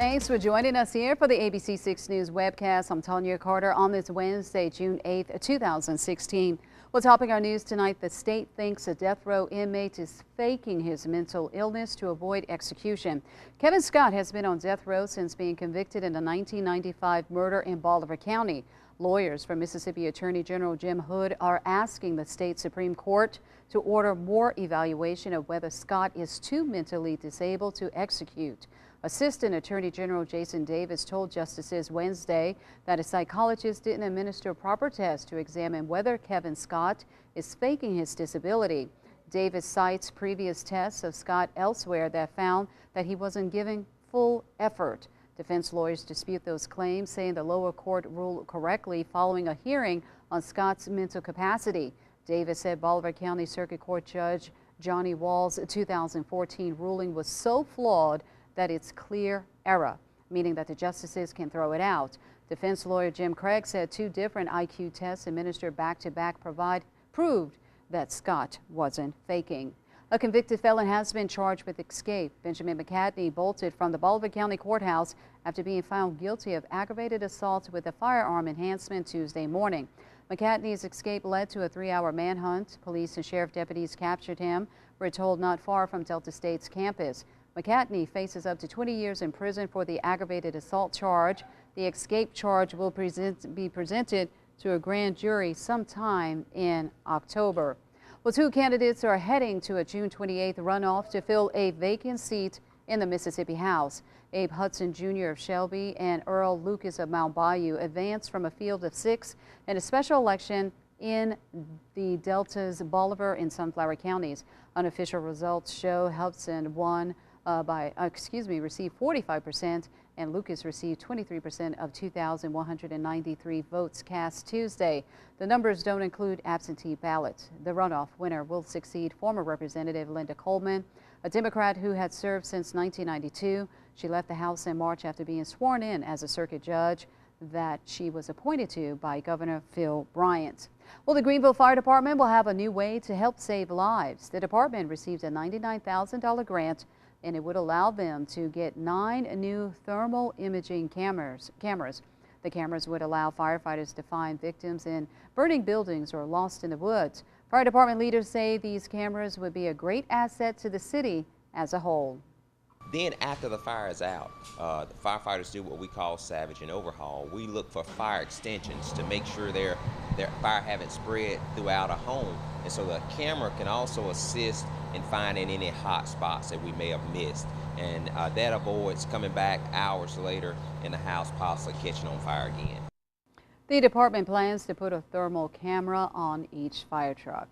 Thanks for joining us here for the ABC 6 News webcast. I'm Tanya Carter on this Wednesday, June 8th, 2016. Well, topping our news tonight, the state thinks a death row inmate is faking his mental illness to avoid execution. Kevin Scott has been on death row since being convicted in the 1995 murder in Bolivar County. Lawyers for Mississippi Attorney General Jim Hood are asking the state Supreme Court to order more evaluation of whether Scott is too mentally disabled to execute. Assistant Attorney General Jason Davis told justices Wednesday that a psychologist didn't administer a proper test to examine whether Kevin Scott is faking his disability. Davis cites previous tests of Scott elsewhere that found that he wasn't giving full effort. Defense lawyers dispute those claims, saying the lower court ruled correctly following a hearing on Scott's mental capacity. Davis said Bolivar County Circuit Court Judge Johnny Wall's 2014 ruling was so flawed that it's clear error, meaning that the justices can throw it out. Defense lawyer Jim Craig said two different IQ tests administered back-to-back proved that Scott wasn't faking. A convicted felon has been charged with escape. Benjamin McCadney bolted from the Bolivar County Courthouse after being found guilty of aggravated assault with a firearm enhancement Tuesday morning. McCadney's escape led to a 3-hour manhunt. Police and sheriff deputies captured him, we're told, not far from Delta State's campus. McCadney faces up to 20 years in prison for the aggravated assault charge. The escape charge will be presented to a grand jury sometime in October. Well, two candidates are heading to a June 28th runoff to fill a vacant seat in the Mississippi House. Abe Hudson Jr. of Shelby and Earl Lucas of Mount Bayou advanced from a field of 6 in a special election in the Delta's Bolivar and Sunflower counties. Unofficial results show Hudson won received 45% and Lucas received 23% of 2,193 votes cast Tuesday. The numbers don't include absentee ballots. The runoff winner will succeed former Representative Linda Coleman, a Democrat who had served since 1992. She left the House in March after being sworn in as a circuit judge that she was appointed to by Governor Phil Bryant. Well, the Greenville Fire Department will have a new way to help save lives. The department received a $99,000 grant, and it would allow them to get 9 new thermal imaging cameras. The cameras would allow firefighters to find victims in burning buildings or lost in the woods. Fire department leaders say these cameras would be a great asset to the city as a whole. Then after the fire is out, the firefighters do what we call salvage and overhaul. We look for fire extensions to make sure their fire haven't spread throughout a home. And so the camera can also assist in finding any hot spots that we may have missed. And that avoids coming back hours later in the house possibly catching on fire again. The department plans to put a thermal camera on each fire truck.